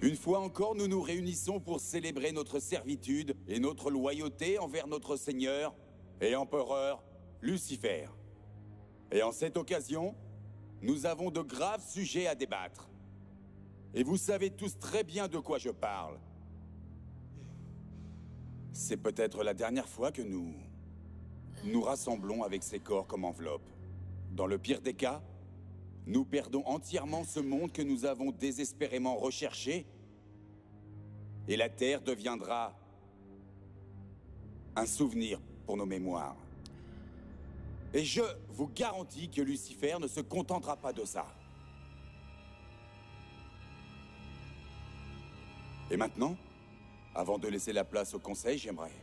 Une fois encore, nous nous réunissons pour célébrer notre servitude et notre loyauté envers notre Seigneur et Empereur, Lucifer. Et en cette occasion, nous avons de graves sujets à débattre. Et vous savez tous très bien de quoi je parle. C'est peut-être la dernière fois que nous nous rassemblons avec ces corps comme enveloppe. Dans le pire des cas, nous perdons entièrement ce monde que nous avons désespérément recherché, et la Terre deviendra un souvenir pour nos mémoires. Et je vous garantis que Lucifer ne se contentera pas de ça. Et maintenant, avant de laisser la place au Conseil, j'aimerais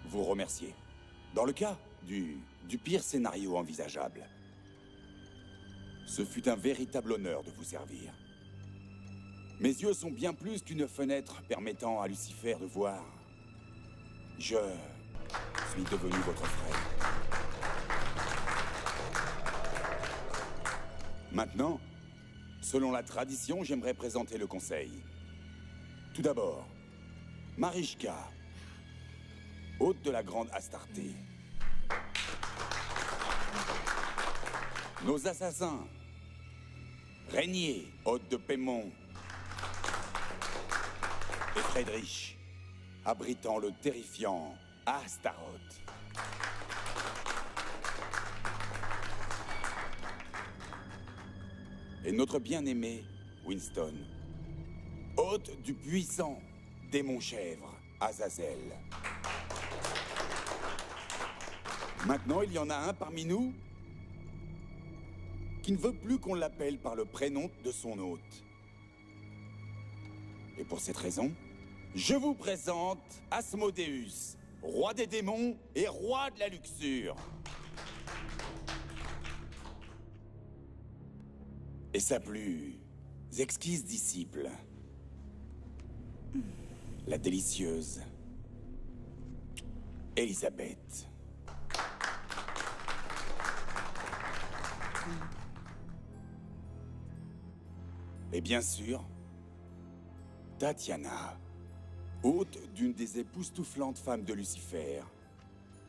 vous remercier. Dans le cas du pire scénario envisageable, ce fut un véritable honneur de vous servir. Mes yeux sont bien plus qu'une fenêtre permettant à Lucifer de voir. Je suis devenu votre frère. Maintenant, selon la tradition, j'aimerais présenter le Conseil. Tout d'abord, Marischka, hôte de la grande Astarté. Nos assassins, Régnier, hôte de Paimon. Et Friedrich, abritant le terrifiant Astaroth. Et notre bien-aimé Winston, hôte du puissant démon-chèvre Azazel. Maintenant, il y en a un parmi nous qui ne veut plus qu'on l'appelle par le prénom de son hôte. Et pour cette raison, je vous présente Asmodeus, roi des démons et roi de la luxure. Et sa plus exquise disciple, la délicieuse Elisabeth. Et bien sûr, Tatiana, hôte d'une des époustouflantes femmes de Lucifer,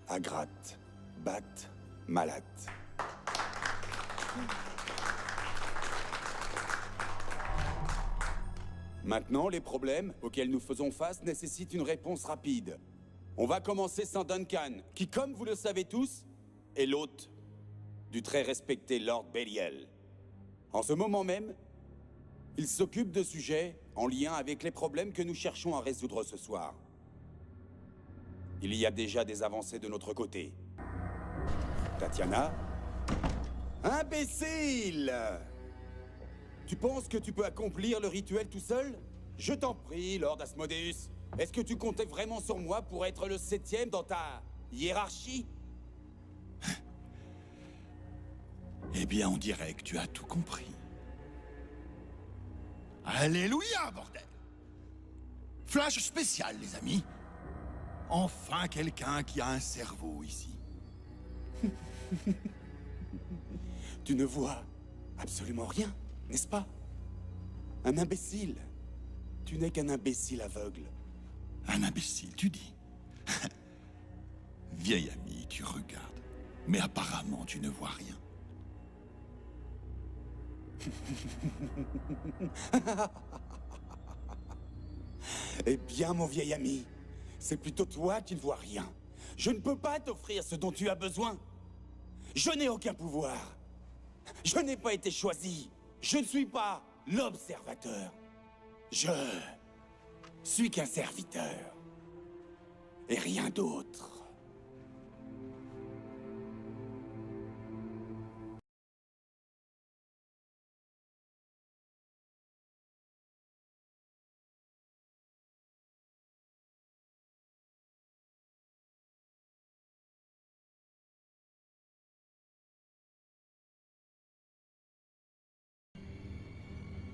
Agrath, Bat, Malat. Maintenant, les problèmes auxquels nous faisons face nécessitent une réponse rapide. On va commencer sans Duncan, qui, comme vous le savez tous, est l'hôte du très respecté Lord Belial. En ce moment même, il s'occupe de sujets en lien avec les problèmes que nous cherchons à résoudre ce soir. Il y a déjà des avancées de notre côté. Tatiana? Imbécile! Tu penses que tu peux accomplir le rituel tout seul? Je t'en prie, Lord Asmodeus. Est-ce que tu comptais vraiment sur moi pour être le 7e dans ta hiérarchie? Eh bien, on dirait que tu as tout compris. Alléluia, bordel! Flash spécial, les amis. Enfin quelqu'un qui a un cerveau ici. Tu ne vois absolument rien, n'est-ce pas? Un imbécile. Tu n'es qu'un imbécile aveugle. Un imbécile, tu dis? Vieil ami, tu regardes. Mais apparemment, tu ne vois rien. Eh bien, mon vieil ami, c'est plutôt toi qui ne vois rien. Je ne peux pas t'offrir ce dont tu as besoin. Je n'ai aucun pouvoir. Je n'ai pas été choisi. Je ne suis pas l'observateur. Je suis qu'un serviteur. Et rien d'autre.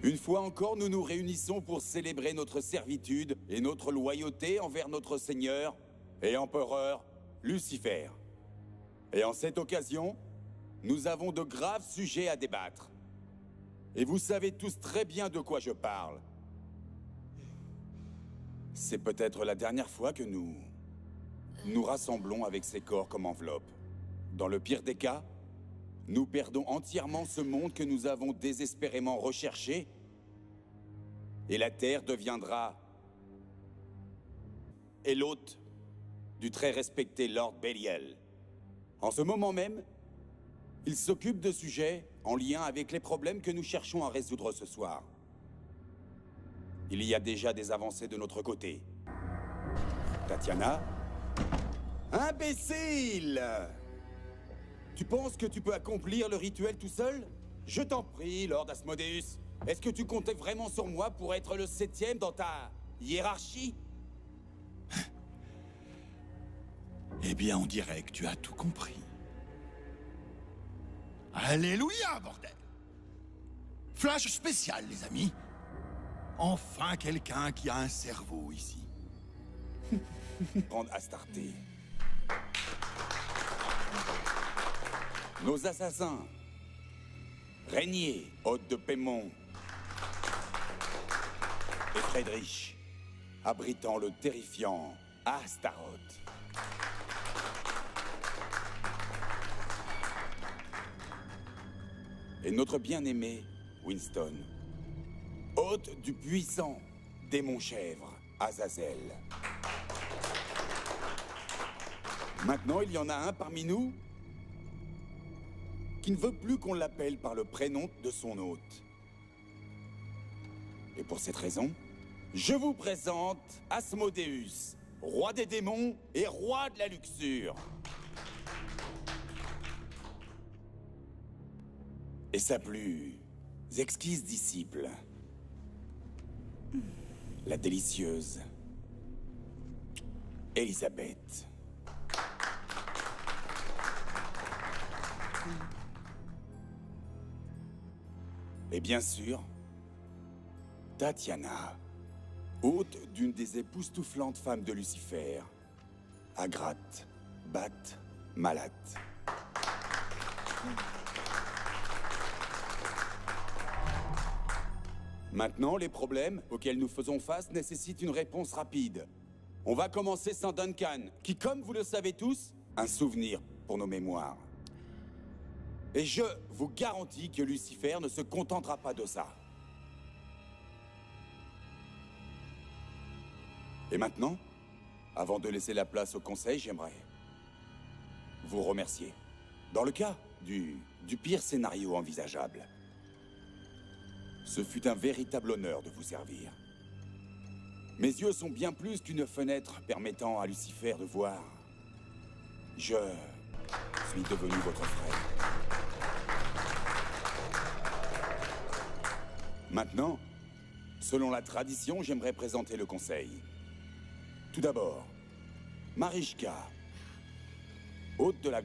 Une fois encore, nous nous réunissons pour célébrer notre servitude et notre loyauté envers notre Seigneur et Empereur, Lucifer. Et en cette occasion, nous avons de graves sujets à débattre. Et vous savez tous très bien de quoi je parle. C'est peut-être la dernière fois que nous nous rassemblons avec ces corps comme enveloppe. Dans le pire des cas, nous perdons entièrement ce monde que nous avons désespérément recherché, et la Terre deviendra et l'hôte du très respecté Lord Belial. En ce moment même, il s'occupe de sujets en lien avec les problèmes que nous cherchons à résoudre ce soir. Il y a déjà des avancées de notre côté. Tatiana? Imbécile! Tu penses que tu peux accomplir le rituel tout seul? Je t'en prie, Lord Asmodeus. Est-ce que tu comptais vraiment sur moi pour être le 7e dans ta hiérarchie? Eh bien, on dirait que tu as tout compris. Alléluia, bordel! Flash spécial, les amis. Enfin quelqu'un qui a un cerveau ici. Prendre Astarté. Nos assassins. Régnier, hôte de Paimon. Et Friedrich, abritant le terrifiant Astaroth. Et notre bien-aimé Winston, hôte du puissant démon-chèvre Azazel. Maintenant, il y en a un parmi nous qui ne veut plus qu'on l'appelle par le prénom de son hôte. Et pour cette raison, je vous présente Asmodeus, roi des démons et roi de la luxure. Et sa plus exquise disciple, la délicieuse Elisabeth. Et bien sûr, Tatiana, hôte d'une des époustouflantes femmes de Lucifer, Agrath, Bat, Malat. Maintenant, les problèmes auxquels nous faisons face nécessitent une réponse rapide. On va commencer sans Duncan, qui, comme vous le savez tous, un souvenir pour nos mémoires. Et je vous garantis que Lucifer ne se contentera pas de ça. Et maintenant, avant de laisser la place au Conseil, j'aimerais vous remercier. Dans le cas du pire scénario envisageable, ce fut un véritable honneur de vous servir. Mes yeux sont bien plus qu'une fenêtre permettant à Lucifer de voir. Je suis devenu votre frère. Maintenant, selon la tradition, j'aimerais présenter le Conseil. Tout d'abord, Marischka, hôte de la